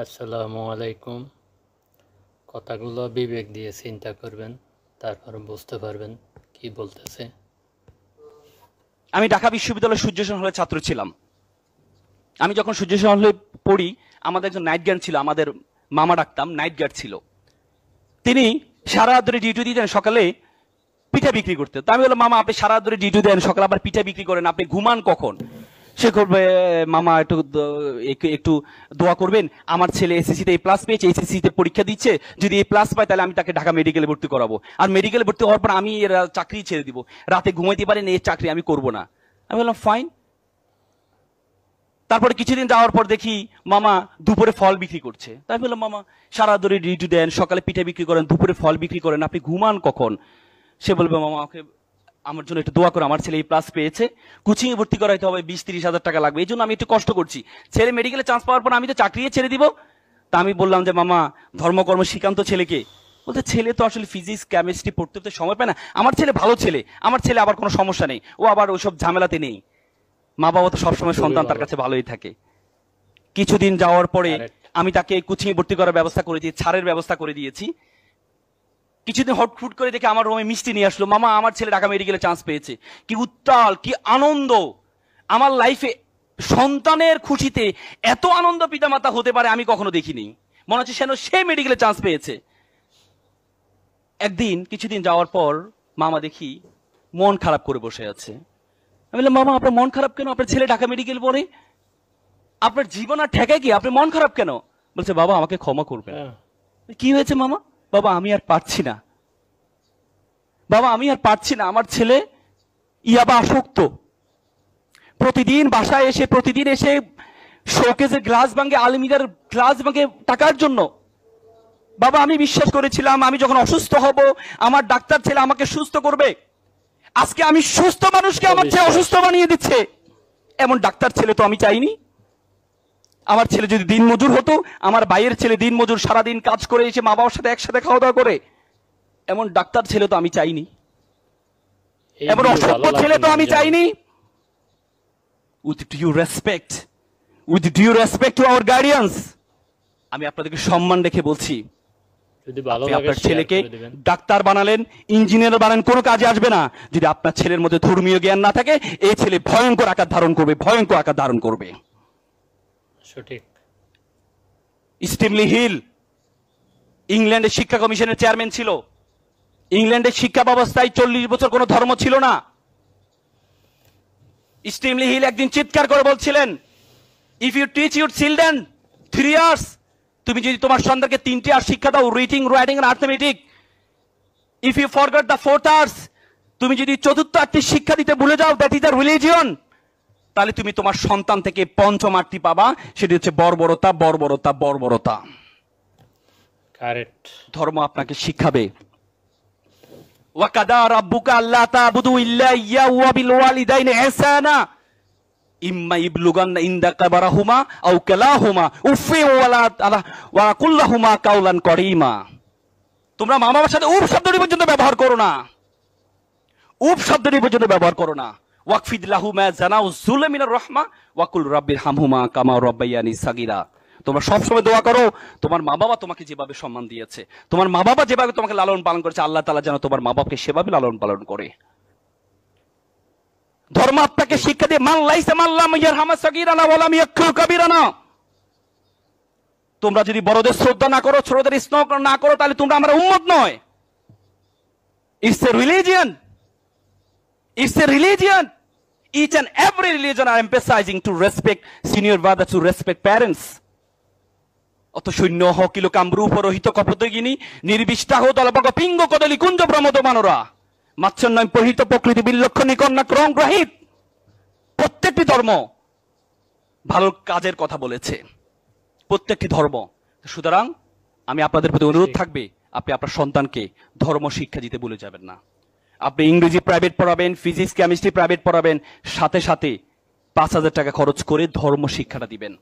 আসসালামু আলাইকুম। কথাগুলো বিবেক দিয়ে চিন্তা করবেন, তারপর বুঝতে পারবেন কি বলতেছে। আমি ঢাকা বিশ্ববিদ্যালয়ের সূর্যসেন হলে ছাত্র ছিলাম। আমি যখন সূর্যসেন হলে পড়ি, আমাদের একজন নাইট গার্ড ছিল, আমাদের মামা ডাকতাম, নাইট গার্ড ছিল। তিনি সারা রাত ধরে ডিউটি দিতেন, সকালে পিঠা বিক্রি করতেন। তো আমি বললাম, মামা আপনি সারা রাত ধরে ডিউটি দেন, সকালে আবার পিঠা বিক্রি করেন, আপনি ঘুমান কখন? সে করবে, মামা একটু একটু দোয়া করবেন, আমার ছেলে এসএসসি তে A+ পেয়েছে, এসএসসি তে পরীক্ষা দিচ্ছে, যদি A+ পায় তাহলে আমি তাকে ঢাকা মেডিকেলে ভর্তি করাবো, আর মেডিকেলে ভর্তি হওয়ার পর আমি এর চাকরি ছেড়ে দিব, রাতে ঘুমাইতে পারেন, এই চাকরি আমি করব না। আমি বললাম ফাইন। তারপরে কিছুদিন যাওয়ার পর দেখি মামা দুপুরে ফল বিক্রি করছে। তাই বললাম, মামা সারা ধরে ডিউটি দেন, সকালে পিঠা বিক্রি করেন, দুপুরে ফল বিক্রি করেন, আপনি ঘুমান কখন? সে বলবে, মামা ওকে আমার জন্য একটু দোয়া করো, আমার ছেলে A+ পেয়েছে, কোচিং এ ভর্তি করাইতে হবে, 20-30 হাজার টাকা লাগবে, এই জন্য আমি একটু কষ্ট করছি। ছেলে মেডিকেলে চান্স পাওয়ার পর আমি তো চাকরি ছেড়ে দিব। তা আমি বললাম যে, মামা ধর্মকর্ম শিখান্ত ছেলেকে। বলতে, ছেলে তো আসলে ফিজিক্স কেমিস্ট্রি পড়তে তো সময় পায় না। আমার ছেলে ভালো ছেলে, আমার ছেলে আবার কোনো সমস্যা নেই, ও আবার ওইসব ঝামেলাতে নেই। মা বাবা তো সবসময় খুবই সন্তান তার ভালো। কাছে ভালোই থাকে। কিছুদিন যাওয়ার পরে কারেক্ট। আমি তাকে কোচিং এ ভর্তি করার ব্যবস্থা করে দিয়েছি, ছাড়ের ব্যবস্থা করে দিয়েছি। কিছুদিন হটফুট করে দেখে আমার রুমে মিষ্টি নিয়ে আসলো, মামা আমার ছেলে ঢাকা মেডিকেলে চান্স পেয়েছে। কি উত্তাল, কি আনন্দ! আমার লাইফে সন্তানের খুশিতে এত আনন্দ পিতামাতা হতে পারে আমি কখনো দেখিনি। মনে হচ্ছে যেন সে মেডিকেলে চান্স পেয়েছে। একদিন কিছুদিন যাওয়ার পর মামা দেখি মন খারাপ করে বসে আছে। আমি বললাম, মামা আপনার মন খারাপ কেন? আপনার ছেলে ঢাকা মেডিকেল পড়ে, আপনার জীবন আর ঠেকায় কি, আপনি মন খারাপ কেন? বলছে, বাবা আমাকে ক্ষমা করবেন। হ্যাঁ। কি হয়েছে মামা? বাবা আমি আর পারছি না, বাবা আমি আর পারছি না, আমার ছেলে ইয়াবা আসক্ত, প্রতিদিন বাসায় এসে শোকেজের গ্লাস ভাঙে, আলমিরার গ্লাস ভাঙে টাকার জন্য। বাবা আমি বিশ্বাস করেছিলাম আমি যখন অসুস্থ হব আমার ডাক্তার ছেলে আমাকে সুস্থ করবে। আজকে আমি সুস্থ মানুষকে আমার ছেলে অবিশ্বাস। অসুস্থ বানিয়ে দিচ্ছে। এমন ডাক্তার ছেলে তো আমি চাইনি। আমার ছেলে যদি দিন মজুর হতো, আমার ভাইয়ের ছেলে দিন মজুর, সারাদিন কাজ করে এসে মা বাবার সাথে একসাথে খাওয়া দাওয়া করে, এমন ডাক্তার ছেলে তো আমি চাইনি, এই এমন ভিডিও অসভ্য ভালো ছেলে লাগবে তো না আমি জানি। চাইনি। With due respect, with due respect to our guardians, আমি আপনাদেরকে সম্মান রেখে বলছি, যদি ভালো আপনি লাগে আপনার শেয়ার ছেলেকে করে দিবেন। ডাক্তার বানালেন, ইঞ্জিনিয়ার বানালেন, কোনো কাজে আসবে না যদি আপনার ছেলের মধ্যে ধর্মীয় জ্ঞান না থাকে। এই ছেলে ভয়ঙ্কর আকার ধারণ করবে, ভয়ঙ্কর আকার ধারণ করবে। সঠিক। স্টিমলি হিল ইংল্যান্ডের শিক্ষা কমিশনের চেয়ারম্যান ছিল। ইংল্যান্ডের শিক্ষা ব্যবস্থায় 40 বছর কোনো ধর্ম ছিল না। স্টিমলি হিল একদিন চিৎকার করে বলছিলেন, if you teach your children 3 years, তুমি যদি তোমার সন্তানকে 3টি আর শিক্ষা দাও, রিডিং রাইটিং আর arithmetic, if you forgot the 4th arts, তুমি যদি চতুর্থ আর্টটি শিক্ষা দিতে ভুলে যাও, দ্যাট ইজ দ্য রিলিজিয়ন, তাহলে তুমি তোমার সন্তান থেকে পঞ্চম আর্টটি পাবা, সেটি হচ্ছে বর্বরতা, বর্বরতা, বর্বরতা। কারেক্ট। ধর্ম আপনাকে শিখাবে। ওয়াকাদা রাব্বুকা আল্লা তা'বুদু ইল্লা ইয়াহু ওয়া বিল ওয়ালিদাইনি ইহসানা ইম্মা ইবলুগান্না ইনদাকা বারাহুমা আও কালাহুমা উফি ওয়া কুল্লাহুমা কাওলান করিমা। তোমরা মা বাবার সাথে উফ শব্দটি পর্যন্ত ব্যবহার করো না, উফ শব্দটি পর্যন্ত ব্যবহার করো না। ওয়াকফিদ লাহুমা জানাউ যুলা মিনার রাহমা ওয়া কুল রাব্বির হামহুমা কামা রাব্বায়ানি সাগীরা। তোমরা সবসময় দোয়া করো, তোমার মা বাবা তোমাকে যেভাবে সম্মান দিয়েছে, তোমার মা বাবা যেভাবে তোমাকে লালন পালন করেছে, আল্লাহ তাআলা যেন তোমার মা বাবাকে সেভাবে লালন পালন করে। ধর্ম আপনাকে শিক্ষা দিয়ে, মান লাইসা মান লাম ইয়ারহামা সাগীরানা ওয়া লাম ইয়াকফির কাবীরানা। তোমরা যদি বড়দের শ্রদ্ধা না করো, ছোটদের স্নেহ না করো, তাহলে তোমরা আমরা উম্মত নয়। It's a religion, it's a religion. Each and every religion are emphasizing to respect senior brothers, to respect parents. অত সৈন্য হকিল কামরু পরহিত কপদগিনী নির্বিষ্টাহ দলবগ পিঙ্গ কদলি কুঞ্জ প্রমোদ মানরা মাচ্ছন্নয় পহিত প্রকৃতি বিলক্ষণী কন্যা ক্রম গ্রহিত। প্রত্যেকটি ধর্ম ভালো কাজের কথা বলেছে, প্রত্যেকটি ধর্ম। সুতরাং আমি আপনাদের প্রতি অনুরোধ থাকবে, আপনি আপনার সন্তানকে ধর্ম শিক্ষা দিতে ভুলে যাবেন না। আপনি ইংরেজি প্রাইভেট পড়াবেন, ফিজিক্স কেমিস্ট্রি প্রাইভেট পড়াবেন, সাথে সাথে 5,000 টাকা খরচ করে ধর্ম শিক্ষাটা দিবেন।